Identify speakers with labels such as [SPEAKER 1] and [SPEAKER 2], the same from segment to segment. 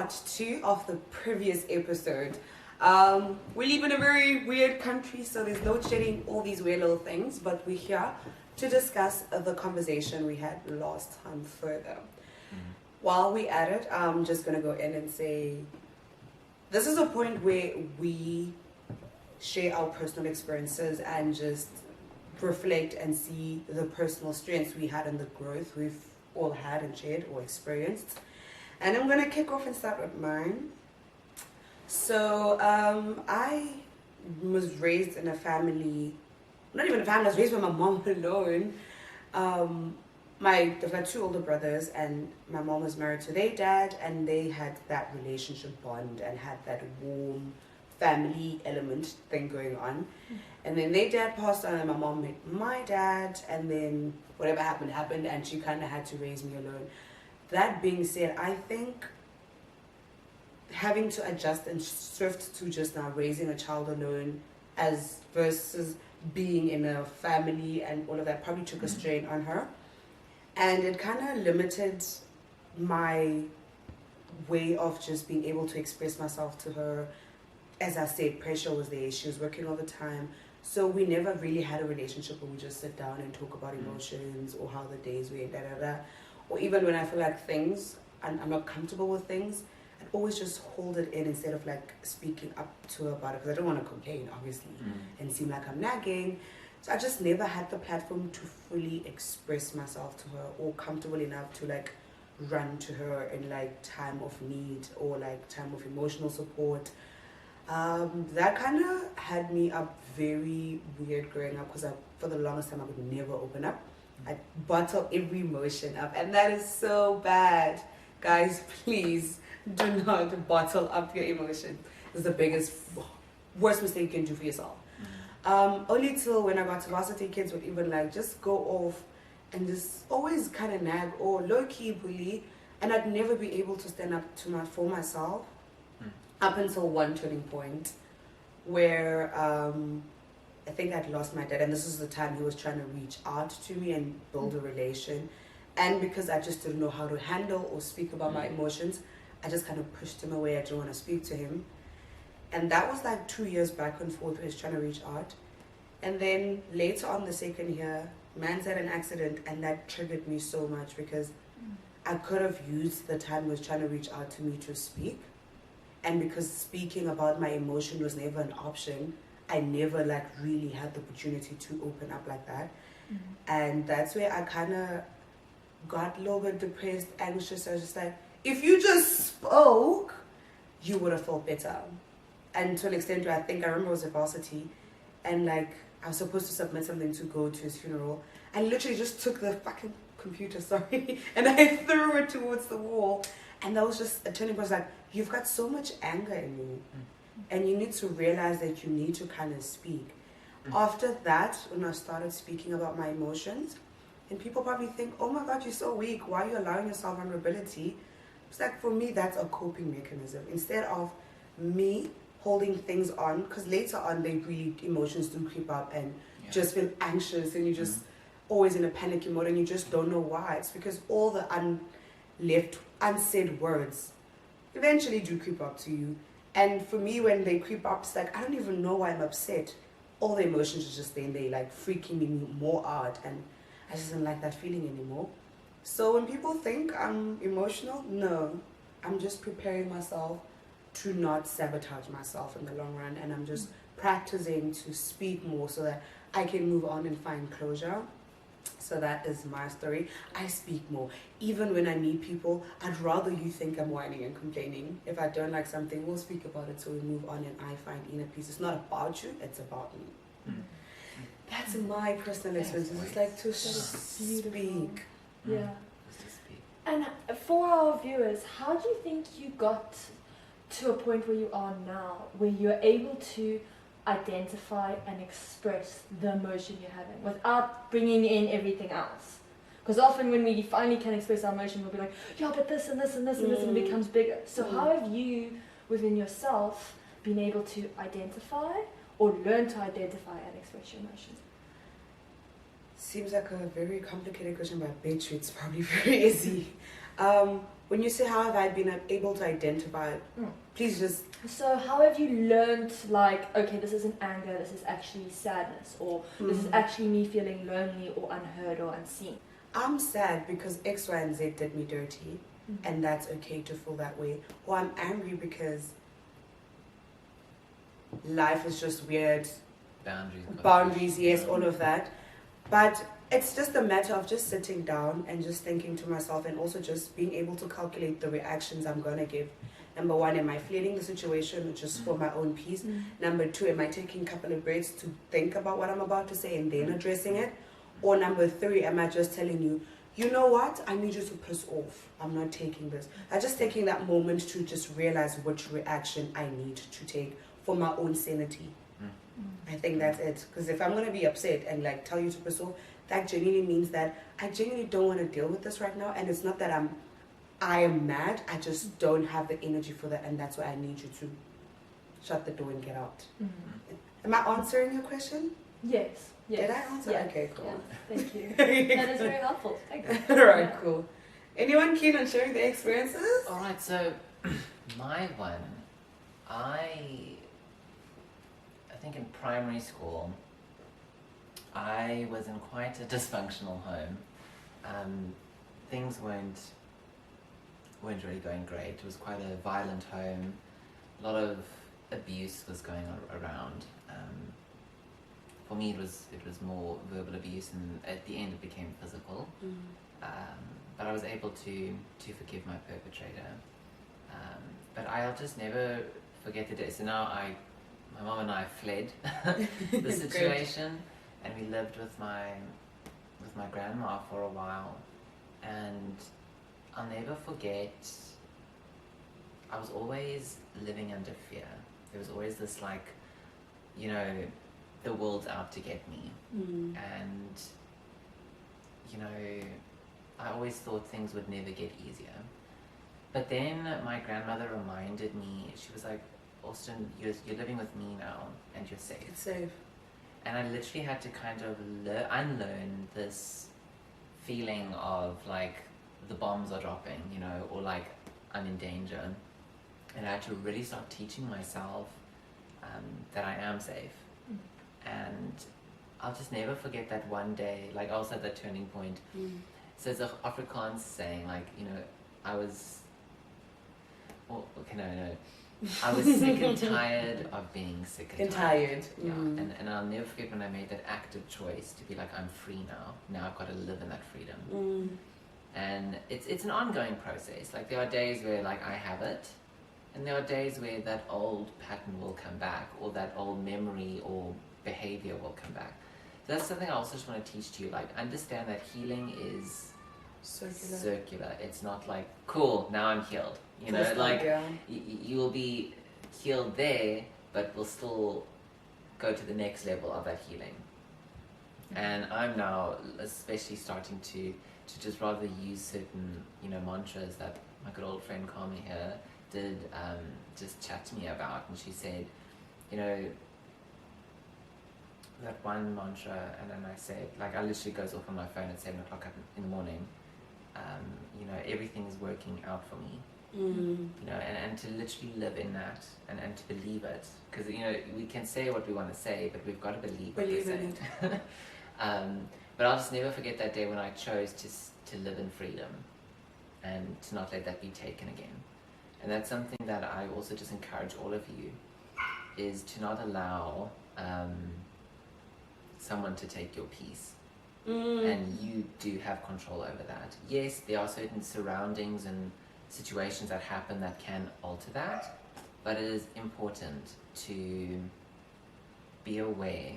[SPEAKER 1] part 2 of the previous episode. We live in a very weird country, so there's no shedding, all these weird little things, but we're here to discuss the conversation we had last time further. While we at it, I'm just going to go in and say, this is a point where we share our personal experiences and just reflect and see the personal strengths we had and the growth we've all had and shared or experienced. And I'm going to kick off and start with mine. So I was raised in a family, not even a family, I was raised by my mom alone. I've got 2 older brothers, and my mom was married to their dad, and they had that relationship bond and had that warm family element thing going on. And then their dad passed on, and my mom met my dad, and then whatever happened, and she kind of had to raise me alone. That being said, I think having to adjust and shift to just now raising a child alone as versus being in a family and all of that probably took a strain on her. And it kind of limited my way of just being able to express myself to her. As I said, pressure was there. She was working all the time. So we never really had a relationship where we just sit down and talk about emotions or how the days were, Or even when I feel like things, and I'm not comfortable with things, I'd always just hold it in instead of like speaking up to her about it, because I don't want to complain, obviously, and seem like I'm nagging. So I just never had the platform to fully express myself to her or comfortable enough to like run to her in like time of need or like time of emotional support. That kind of had me up very weird growing up, because for the longest time I would never open up. I bottle every emotion up, and that is so bad. Guys, please do not bottle up your emotions. It's the biggest, worst mistake you can do for yourself. Only till when I got to varsity, kids would even like just go off and just always kind of nag or low-key bully, and I'd never be able to stand up for myself up until one turning point where I think I'd lost my dad, and this was the time he was trying to reach out to me and build a relation. And because I just didn't know how to handle or speak about my emotions, I just kind of pushed him away. I didn't want to speak to him. And that was like 2 years back and forth where he's trying to reach out. And then later on the second year, man's had an accident, and that triggered me so much, because I could have used the time he was trying to reach out to me to speak. And because speaking about my emotion was never an option, I never like really had the opportunity to open up like that. And that's where I kind of got a little bit depressed, anxious. I was just like, if you just spoke, you would have felt better. And to an extent where I remember I was at varsity, and like I was supposed to submit something to go to his funeral. I literally just took the fucking computer, and I threw it towards the wall. And that was just a turning point. Like, you've got so much anger in you, and you need to realize that you need to kind of speak. After that, when I started speaking about my emotions, and people probably think, oh my God, you're so weak. Why are you allowing yourself vulnerability? It's like, for me, that's a coping mechanism. Instead of me holding things on, because later on, emotions do creep up, and just feel anxious, and you're just always in a panicky mode, and you just don't know why. It's because all the unsaid words eventually do creep up to you. And for me, when they creep up, it's like, I don't even know why I'm upset. All the emotions are just staying there, like freaking me more out, and I just don't like that feeling anymore. So when people think I'm emotional, no, I'm just preparing myself to not sabotage myself in the long run, and I'm just practicing to speak more so that I can move on and find closure. So that is my story. I speak more. Even when I meet people, I'd rather you think I'm whining and complaining. If I don't like something, we'll speak about it so we move on, and I find inner peace. It's not about you, it's about me. That's my personal experience. It's like to speak.
[SPEAKER 2] Yeah. And for our viewers, how do you think you got to a point where you are now, where you're able to identify and express the emotion you're having without bringing in everything else? Because often when we finally can express our emotion, we'll be like, yeah, but this and this and this and this, and it becomes bigger. So how have you, within yourself, been able to identify or learn to identify and express your emotions?
[SPEAKER 1] Seems like a very complicated question, but I bet you it's probably very easy. when you say how have I been able to identify it, please just...
[SPEAKER 2] So how have you learned, like, okay, this isn't anger, this is actually sadness, or this is actually me feeling lonely or unheard or unseen?
[SPEAKER 1] I'm sad because X, Y, and Z did me dirty, and that's okay to feel that way. Or I'm angry because life is just weird. Boundaries, yes, all of that. But it's just a matter of just sitting down and just thinking to myself, and also just being able to calculate the reactions I'm going to give. Number one, am I fleeing the situation just for my own peace? Number two, am I taking a couple of breaks to think about what I'm about to say and then addressing it? Or number three, am I just telling you, you know what, I need you to piss off. I'm not taking this. I'm just taking that moment to just realize which reaction I need to take for my own sanity. I think that's it. Because if I'm going to be upset and like tell you to piss off, that genuinely means that I genuinely don't want to deal with this right now. And it's not that I am mad. I just don't have the energy for that. And that's why I need you to shut the door and get out. Am I answering your question?
[SPEAKER 2] Yes.
[SPEAKER 1] Did I answer?
[SPEAKER 2] Yeah.
[SPEAKER 1] Okay, cool.
[SPEAKER 2] Yeah. Thank you. That is very helpful. Thank you.
[SPEAKER 1] Alright, cool. Anyone keen on sharing their experiences?
[SPEAKER 3] Alright, so my one, I think in primary school, I was in quite a dysfunctional home. Things weren't really going great. It was quite a violent home. A lot of abuse was going on around. For me, it was more verbal abuse, and at the end, it became physical. But I was able to forgive my perpetrator. But I'll just never forget the day. So now my mom and I fled the situation, and we lived with my grandma for a while. And I'll never forget, I was always living under fear. There was always this like, you know, the world's out to get me. And, you know, I always thought things would never get easier. But then my grandmother reminded me, she was like, Austin, you're living with me now, and you're safe.
[SPEAKER 1] It's safe.
[SPEAKER 3] And I literally had to kind of unlearn this feeling of like the bombs are dropping, you know, or like I'm in danger. And I had to really start teaching myself that I am safe. And I'll just never forget that one day, like I was at that turning point. So it's an Afrikaans saying, like, you know, I was sick and tired of being sick and tired. Yeah. And I'll never forget when I made that active choice to be like, I'm free now. Now I've got to live in that freedom. And it's an ongoing process. Like there are days where like I have it, and there are days where that old pattern will come back, or that old memory or behavior will come back. So that's something I also just want to teach to you. Like understand that healing is circular. It's not like, cool, now I'm healed. You know, like you will be healed there, but we'll still go to the next level of that healing. And I'm now especially starting to just rather use certain, you know, mantras that my good old friend Carmen here did just chat to me about. And she said, you know, that one mantra, and then I said, like, I literally goes off on my phone at 7 o'clock in the morning. You know, everything is working out for me. You know, and to literally live in that and to believe it. Because, you know, we can say what we want to say, but we've got to believe what we're saying. But I'll just never forget that day when I chose to live in freedom and to not let that be taken again. And that's something that I also just encourage all of you, is to not allow someone to take your peace. And you do have control over that. Yes, there are certain surroundings and situations that happen that can alter that, but it is important to be aware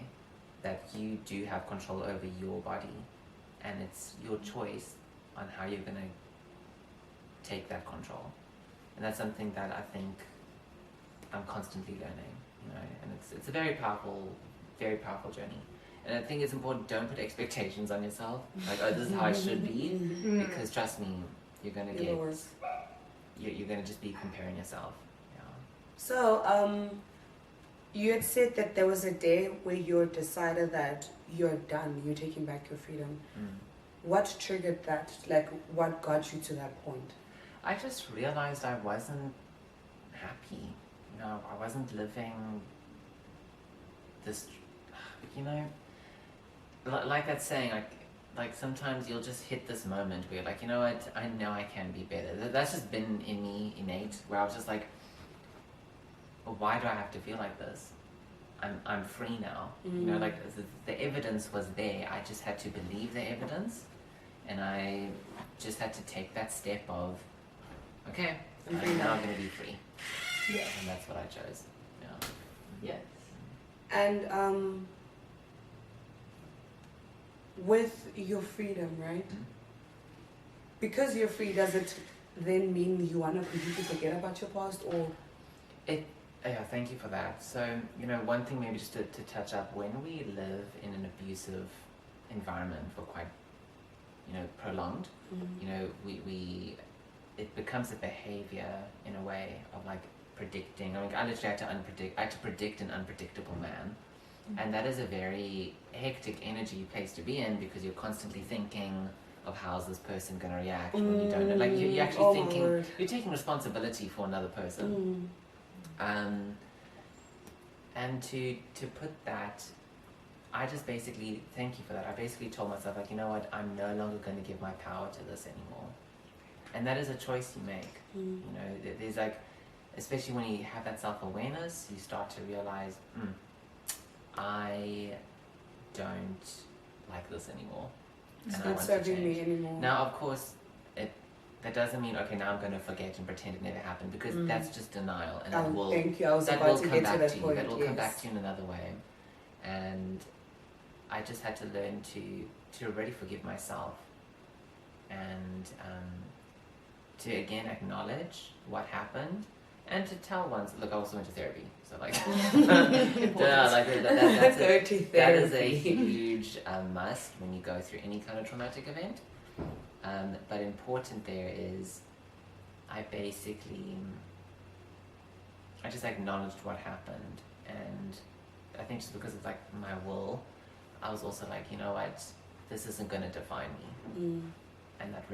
[SPEAKER 3] that you do have control over your body, and it's your choice on how you're going to take that control. And that's something that I think I'm constantly learning, you know, and it's a very powerful journey. And I think it's important, don't put expectations on yourself, like, oh, this is how I should be, because trust me, you're going to you're going to just be comparing yourself. Yeah.
[SPEAKER 1] So, you had said that there was a day where you decided that you're done, you're taking back your freedom. What triggered that? Like, what got you to that point?
[SPEAKER 3] I just realized I wasn't happy. You know, I wasn't living this, you know, like that saying, like sometimes you'll just hit this moment where you're like, you know what, I know I can be better. That's just been in me, innate, where I was just like, why do I have to feel like this? I'm free now. You know, like the evidence was there. I just had to believe the evidence, and I just had to take that step of, okay, now I'm going to be free.
[SPEAKER 2] Yeah.
[SPEAKER 3] And that's what I chose. Yeah.
[SPEAKER 2] Yes.
[SPEAKER 1] And with your freedom, right? Because you're free, does it then mean you want to completely forget about your past, or?
[SPEAKER 3] Yeah, thank you for that. So, you know, one thing maybe just to touch up, when we live in an abusive environment for quite, you know, prolonged, you know, it becomes a behavior in a way of like predicting. I mean, I literally had to predict an unpredictable man. And that is a very hectic energy place to be in, because you're constantly thinking of how's this person going to react when you don't know. Like you're actually thinking, you're taking responsibility for another person. And to put that, I just basically, thank you for that, I basically told myself, like, you know what, I'm no longer going to give my power to this anymore. And that is a choice you make. You know, there's like, especially when you have that self-awareness, you start to realize, I don't like this anymore.
[SPEAKER 1] It's
[SPEAKER 3] and
[SPEAKER 1] not serving me anymore.
[SPEAKER 3] Now, of course, that doesn't mean, okay, now I'm going to forget and pretend it never happened, because that's just denial, and that will
[SPEAKER 1] thank you. I was
[SPEAKER 3] that
[SPEAKER 1] about
[SPEAKER 3] will
[SPEAKER 1] to
[SPEAKER 3] come
[SPEAKER 1] get
[SPEAKER 3] back
[SPEAKER 1] to that
[SPEAKER 3] to you.
[SPEAKER 1] point.
[SPEAKER 3] That will
[SPEAKER 1] Yes.
[SPEAKER 3] come back to you in another way, and I just had to learn to really forgive myself, and to again acknowledge what happened, and to tell ones, look, I also went to therapy, so like, that is a huge must when you go through any kind of traumatic event. But important there is, I just acknowledged what happened, and I think just because it's like my will, I was also like, you know what, this isn't going to define me. And that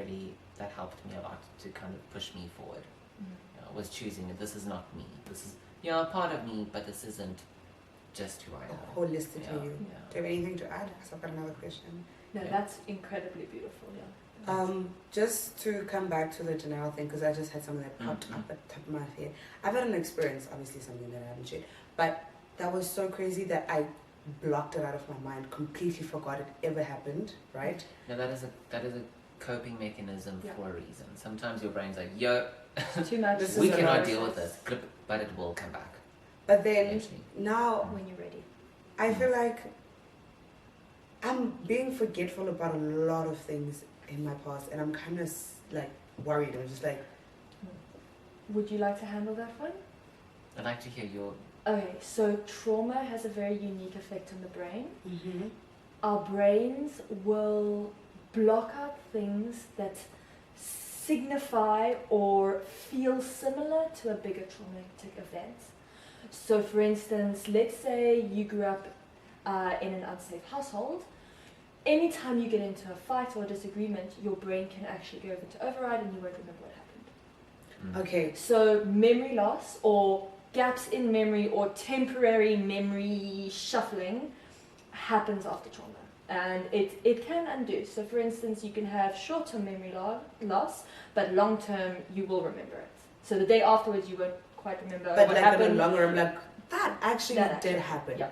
[SPEAKER 3] helped me a lot to kind of push me forward. You know, was choosing that this is not me. This is, you know, a part of me, but this isn't just who I am.
[SPEAKER 1] Holistically,
[SPEAKER 3] Yeah.
[SPEAKER 1] you.
[SPEAKER 3] Yeah.
[SPEAKER 1] Do you have anything to add? Because I've got another question.
[SPEAKER 2] No, that's incredibly beautiful. Yeah.
[SPEAKER 1] Just to come back to the denial thing, because I just had something that popped up at the top of my head. I've had an experience, obviously something that I haven't shared, but that was so crazy that I blocked it out of my mind, completely forgot it ever happened, right?
[SPEAKER 3] Now that is a coping mechanism for a reason. Sometimes your brain's like, yo,
[SPEAKER 2] Too much.
[SPEAKER 3] we cannot deal with this, but it will come back.
[SPEAKER 1] But then
[SPEAKER 3] eventually.
[SPEAKER 1] now
[SPEAKER 2] When you're ready.
[SPEAKER 1] I feel like I'm being forgetful about a lot of things in my past, and I'm kind of like worried. I'm just like,
[SPEAKER 2] Would you like to handle that one?
[SPEAKER 3] I'd like to hear your.
[SPEAKER 2] Okay, so trauma has a very unique effect on the brain. Our brains will block out things that signify or feel similar to a bigger traumatic event. So for instance, let's say you grew up in an unsafe household. Anytime you get into a fight or a disagreement, your brain can actually go over to override and you won't remember what happened.
[SPEAKER 1] Okay.
[SPEAKER 2] So memory loss or gaps in memory or temporary memory shuffling happens after trauma. And it can undo. So for instance, you can have short-term memory loss, but long-term you will remember it. So the day afterwards you won't quite remember
[SPEAKER 1] But
[SPEAKER 2] what
[SPEAKER 1] like
[SPEAKER 2] happened.
[SPEAKER 1] in the long run, like that actually did happen.
[SPEAKER 2] Yeah.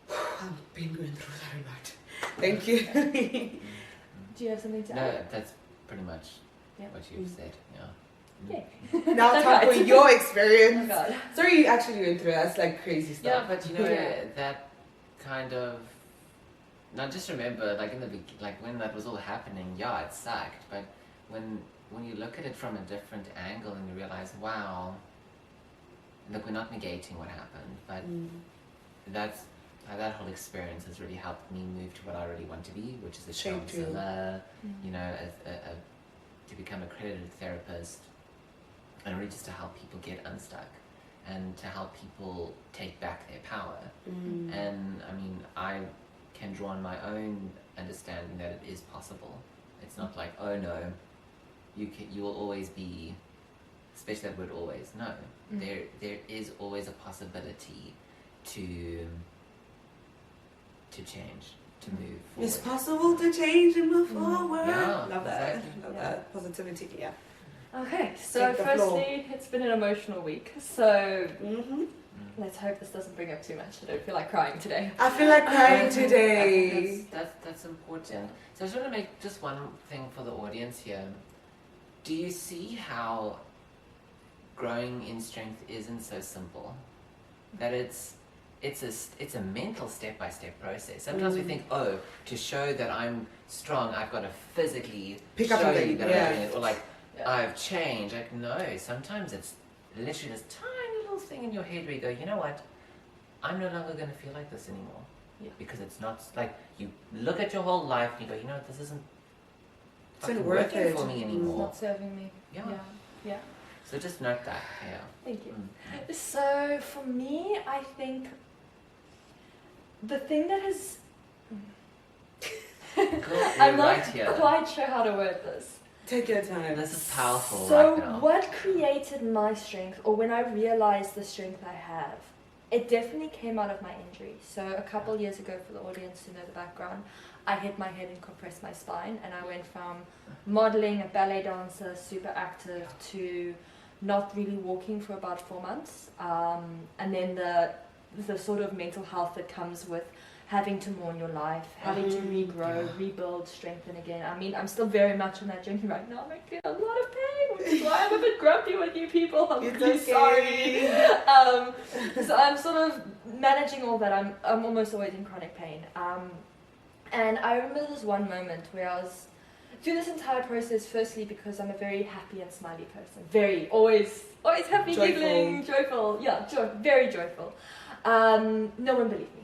[SPEAKER 1] I've been going through that a lot. Thank you.
[SPEAKER 2] Do you have something to
[SPEAKER 3] No,
[SPEAKER 2] add?
[SPEAKER 3] that's pretty much what you've said. Yeah.
[SPEAKER 2] Yeah.
[SPEAKER 1] Now talk for your
[SPEAKER 2] Oh
[SPEAKER 1] experience.
[SPEAKER 2] God.
[SPEAKER 1] Sorry you actually went through that. That's like crazy
[SPEAKER 3] Yeah,
[SPEAKER 1] stuff.
[SPEAKER 3] but you know
[SPEAKER 2] Yeah.
[SPEAKER 3] that kind of. Now just remember, like like when that was all happening, yeah, it sucked. But when you look at it from a different angle and you realize, wow, look, we're not negating what happened, but that whole experience has really helped me move to what I really want to be, which is a counselor, you know, to become a accredited therapist, and really just to help people get unstuck and to help people take back their power. And I mean, I can draw on my own understanding that it is possible. It's not like, oh no, you will always be, especially that word always. No, there is always a possibility to change, to move forward.
[SPEAKER 1] It's possible to change and move forward.
[SPEAKER 3] Yeah,
[SPEAKER 1] Love that.
[SPEAKER 3] exactly.
[SPEAKER 1] Love that. Positivity, yeah.
[SPEAKER 2] Okay, so
[SPEAKER 1] Take the floor.
[SPEAKER 2] firstly, it's been an emotional week, so
[SPEAKER 1] Mm-hmm.
[SPEAKER 2] let's hope this doesn't bring up too much. I don't feel like crying today.
[SPEAKER 1] I feel like crying
[SPEAKER 3] I think
[SPEAKER 1] today.
[SPEAKER 3] that's important. So I just want to make just one thing for the audience here. Do you see how growing in strength isn't so simple? That it's a mental step-by-step process. Sometimes we think, oh, to show that I'm strong, I've got to physically
[SPEAKER 1] Pick up
[SPEAKER 3] show
[SPEAKER 1] something,
[SPEAKER 3] you that
[SPEAKER 1] yeah.
[SPEAKER 3] I'm doing it, or like
[SPEAKER 2] Yeah.
[SPEAKER 3] I've changed. Like no, sometimes it's literally this tiny little thing in your head where you go, you know what? I'm no longer going to feel like this anymore.
[SPEAKER 2] Yeah.
[SPEAKER 3] Because it's not like you look at your whole life and you go, you know what? This isn't
[SPEAKER 1] It's
[SPEAKER 3] fucking
[SPEAKER 1] not worth
[SPEAKER 3] working
[SPEAKER 1] it.
[SPEAKER 3] for me
[SPEAKER 2] It's
[SPEAKER 3] anymore.
[SPEAKER 2] not serving me.
[SPEAKER 3] Yeah.
[SPEAKER 2] Yeah.
[SPEAKER 3] So just note that. Yeah.
[SPEAKER 2] Thank you.
[SPEAKER 3] Mm.
[SPEAKER 2] So for me, I think the thing that has
[SPEAKER 3] Cool.
[SPEAKER 2] I'm
[SPEAKER 3] You're
[SPEAKER 2] not
[SPEAKER 3] right here.
[SPEAKER 2] quite sure how to word this.
[SPEAKER 1] Take your time.
[SPEAKER 3] This is powerful
[SPEAKER 2] So
[SPEAKER 3] right now.
[SPEAKER 2] what created my strength, or when I realized the strength I have, it definitely came out of my injury. So a couple years ago, for the audience to know the background, I hit my head and compressed my spine, and I went from modeling, a ballet dancer, super active, to not really walking for about 4 months, and then the sort of mental health that comes with having to mourn your life, having to regrow,
[SPEAKER 3] Yeah.
[SPEAKER 2] rebuild, strengthen again. I mean, I'm still very much on that journey right now. I feel a lot of pain, which is why I'm a bit grumpy with you people. I'm
[SPEAKER 1] It's
[SPEAKER 2] really
[SPEAKER 1] okay.
[SPEAKER 2] sorry. So I'm sort of managing all that. I'm almost always in chronic pain. And I remember this one moment where I was through this entire process. Firstly, because I'm a very happy and smiley person, very always happy,
[SPEAKER 1] Joyful.
[SPEAKER 2] giggling, joyful. Yeah, very joyful. No one believed me.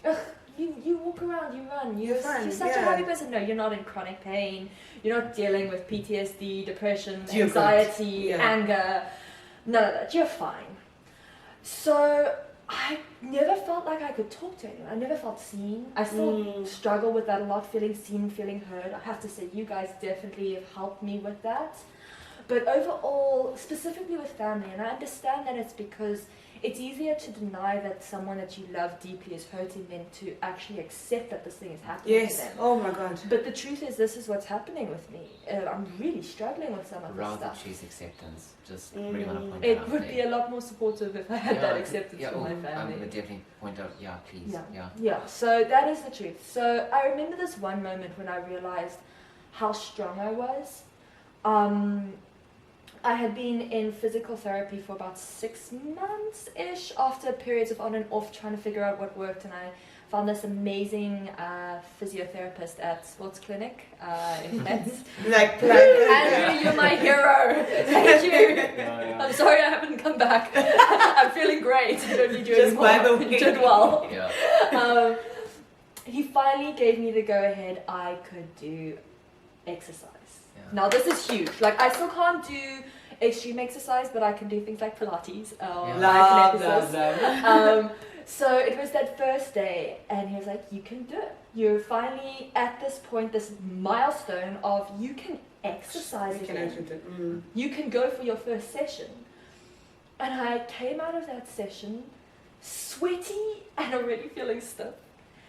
[SPEAKER 2] Ugh, you walk around, you run, you're
[SPEAKER 1] fun,
[SPEAKER 2] such a
[SPEAKER 1] yeah.
[SPEAKER 2] happy person. No, you're not in chronic pain. You're not dealing with PTSD, depression,
[SPEAKER 1] You're good.
[SPEAKER 2] anxiety,
[SPEAKER 1] Yeah.
[SPEAKER 2] anger. None of that. You're fine. So I never felt like I could talk to anyone. I never felt seen. I still struggle with that a lot, feeling seen, feeling heard. I have to say, you guys definitely have helped me with that. But overall, specifically with family, and I understand that it's because it's easier to deny that someone that you love deeply is hurting than to actually accept that this thing is happening to
[SPEAKER 1] Yes.
[SPEAKER 2] them.
[SPEAKER 1] Oh my God.
[SPEAKER 2] But the truth is, this is what's happening with me. I'm really struggling with some of this
[SPEAKER 3] Rather
[SPEAKER 2] stuff.
[SPEAKER 3] choose acceptance. Just really want to point
[SPEAKER 2] It
[SPEAKER 3] that out.
[SPEAKER 2] would
[SPEAKER 3] there.
[SPEAKER 2] be a lot more supportive if I had that acceptance from my
[SPEAKER 3] I'm
[SPEAKER 2] family.
[SPEAKER 3] gonna definitely point out. Yeah, please. Yeah.
[SPEAKER 2] Yeah, so that is the truth. So I remember this one moment when I realized how strong I was. I had been in physical therapy for about 6 months-ish after periods of on and off trying to figure out what worked, and I found this amazing physiotherapist at Sports Clinic in Flats.
[SPEAKER 1] Like
[SPEAKER 2] Andrew, you're my hero. Thank you. I'm sorry I haven't come back. I'm feeling great. I don't need you
[SPEAKER 1] Just
[SPEAKER 2] anymore.
[SPEAKER 1] by the way.
[SPEAKER 2] You did well.
[SPEAKER 3] Yeah.
[SPEAKER 2] He finally gave me the go-ahead. I could do exercise.
[SPEAKER 3] Yeah.
[SPEAKER 2] Now this is huge. Like I still can't do extreme exercise, but I can do things like Pilates or
[SPEAKER 3] Yeah.
[SPEAKER 1] Love,
[SPEAKER 2] Pilates.
[SPEAKER 1] love, love.
[SPEAKER 2] So it was that first day, and he was like, "You can do it. You're finally at this point, this milestone of you can exercise
[SPEAKER 1] We can
[SPEAKER 2] again.
[SPEAKER 1] actually do.
[SPEAKER 2] You can go for your first session." And I came out of that session sweaty and already feeling stiff.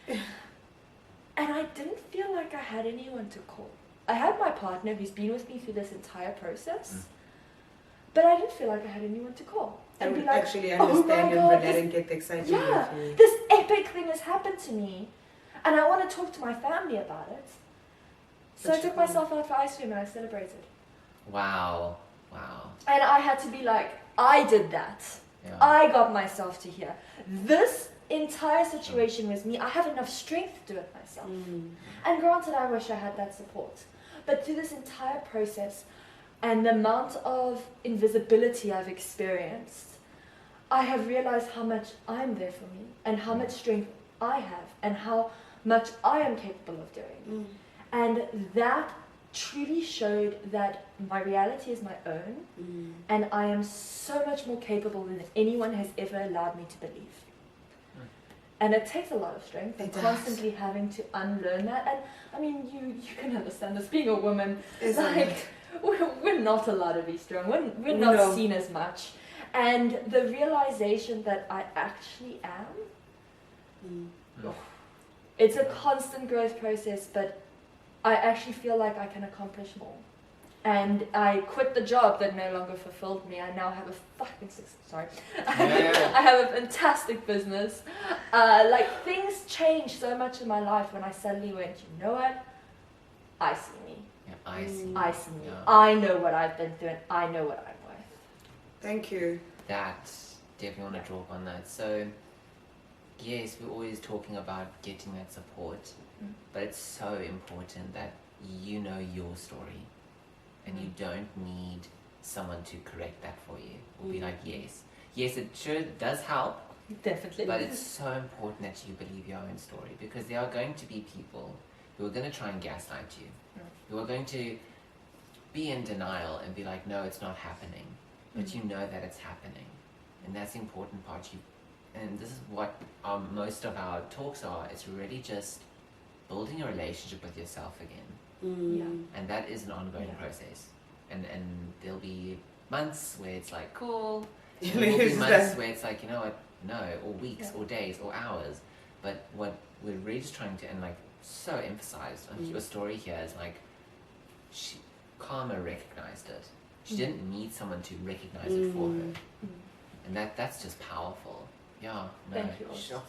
[SPEAKER 2] And I didn't feel like I had anyone to call. I had my partner who's been with me through this entire process, but I didn't feel like I had anyone to call.
[SPEAKER 1] I
[SPEAKER 2] And be
[SPEAKER 1] would
[SPEAKER 2] like,
[SPEAKER 1] actually
[SPEAKER 2] "Oh my
[SPEAKER 1] understand and
[SPEAKER 2] God,
[SPEAKER 1] relate and get excited
[SPEAKER 2] yeah,
[SPEAKER 1] with you.
[SPEAKER 2] this epic thing has happened to me, and I want to talk to my family about it." So
[SPEAKER 1] But
[SPEAKER 2] I took
[SPEAKER 1] you-
[SPEAKER 2] myself out for ice cream and I celebrated.
[SPEAKER 3] Wow. Wow.
[SPEAKER 2] And I had to be like, I did that.
[SPEAKER 3] Yeah.
[SPEAKER 2] I got myself to here. This entire situation was me. I have enough strength to do it myself. And granted, I wish I had that support. But through this entire process and the amount of invisibility I've experienced, I have realized how much I'm there for me and how much strength I have and how much I am capable of doing. And that truly showed that my reality is my own and I am so much more capable than anyone has ever allowed me to believe. And it takes a lot of strength and
[SPEAKER 1] It does.
[SPEAKER 2] constantly having to unlearn that. And I mean, you can understand this, being a woman,
[SPEAKER 1] It's
[SPEAKER 2] like we're not allowed to be strong. We're not
[SPEAKER 1] No.
[SPEAKER 2] seen as much. And the realization that I actually am, it's a constant growth process, but I actually feel like I can accomplish more. And I quit the job that no longer fulfilled me. I now have a fucking I have a fantastic business. Like things changed so much in my life when I suddenly went, you know what? I see me.
[SPEAKER 3] Yeah, I see.
[SPEAKER 2] I see me.
[SPEAKER 3] Yeah.
[SPEAKER 2] I know what I've been through and I know what I'm worth.
[SPEAKER 1] Thank you.
[SPEAKER 3] That, definitely want to draw upon that. So, yes, we're always talking about getting that support, but it's so important that you know your story and you don't need someone to correct that for you or be like, yes, it sure does help,
[SPEAKER 2] Definitely.
[SPEAKER 3] but it's so important that you believe your own story, because there are going to be people who are going to try and gaslight you, who are going to be in denial and be like, no, it's not happening, but you know that it's happening, and that's the important part. And this is what most of our talks are. It's really just building a relationship with yourself again,
[SPEAKER 2] Yeah.
[SPEAKER 3] and that is an ongoing process. And there'll be months where it's like cool, and there will be months where it's like, you know what, no, or weeks or days or hours. But what we're really just trying to, and like so emphasized on your story here, is like Karma recognized it. She didn't need someone to recognize it for her, and that's just powerful. Yeah, no,
[SPEAKER 2] Thank you.
[SPEAKER 3] sure.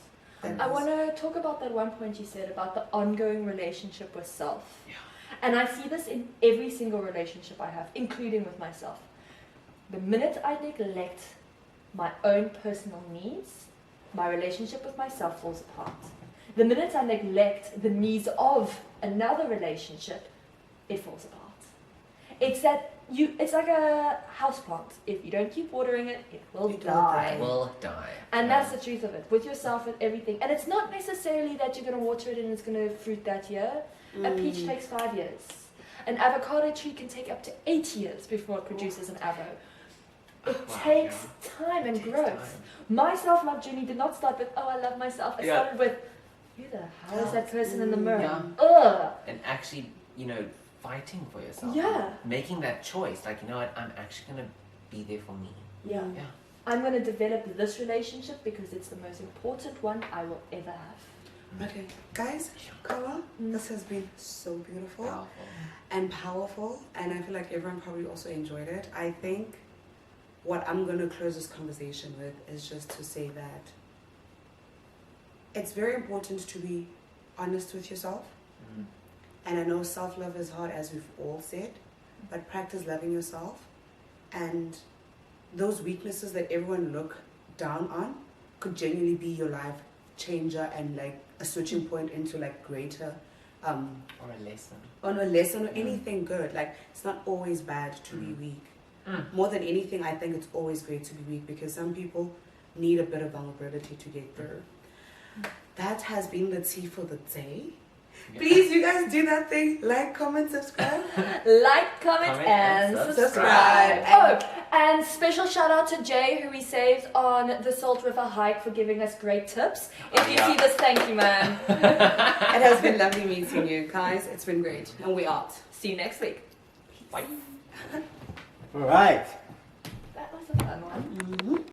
[SPEAKER 2] I want to talk about that one point you said about the ongoing relationship with self.
[SPEAKER 3] Yeah.
[SPEAKER 2] And I see this in every single relationship I have, including with myself. The minute I neglect my own personal needs, my relationship with myself falls apart. The minute I neglect the needs of another relationship, it falls apart. It's like a houseplant. If you don't keep watering it, it will die.
[SPEAKER 3] It will die.
[SPEAKER 2] And that's the truth of it, with yourself and everything. And it's not necessarily that you're going to water it and it's going to fruit that year. A peach takes 5 years. An avocado tree can take up to 8 years before it produces an avo. It takes time and growth. My self-love journey did not start with, oh, I love myself. It started with, who the hell is that person in the mirror?
[SPEAKER 3] Yeah.
[SPEAKER 2] Ugh.
[SPEAKER 3] And actually, fighting for yourself.
[SPEAKER 2] Yeah.
[SPEAKER 3] Making that choice. Like, you know what, I'm actually going to be there for me.
[SPEAKER 2] Yeah.
[SPEAKER 3] Yeah.
[SPEAKER 2] I'm going to develop this relationship because it's the most important one I will ever have.
[SPEAKER 1] Okay, guys, Kawa, this has been so beautiful
[SPEAKER 3] Powerful.
[SPEAKER 1] and powerful, and I feel like everyone probably also enjoyed it. I think what I'm going to close this conversation with is just to say that it's very important to be honest with yourself. And I know self-love is hard, as we've all said, but practice loving yourself. And those weaknesses that everyone look down on could genuinely be your life changer and like a switching point into like greater
[SPEAKER 3] Or a lesson.
[SPEAKER 1] or anything good. Like, it's not always bad to be weak. More than anything, I think it's always great to be weak, because some people need a bit of vulnerability to get through. That has been the tea for the day. Please, you guys do that thing. Like, comment, subscribe.
[SPEAKER 2] Like, comment, and subscribe. Oh, and special shout out to Jay, who we saved on the Salt River hike, for giving us great tips. If you see this, thank you, man.
[SPEAKER 1] It has been lovely meeting you guys. It's been great. And we out.
[SPEAKER 2] See you next week.
[SPEAKER 3] Bye.
[SPEAKER 4] All right.
[SPEAKER 2] That was a fun one.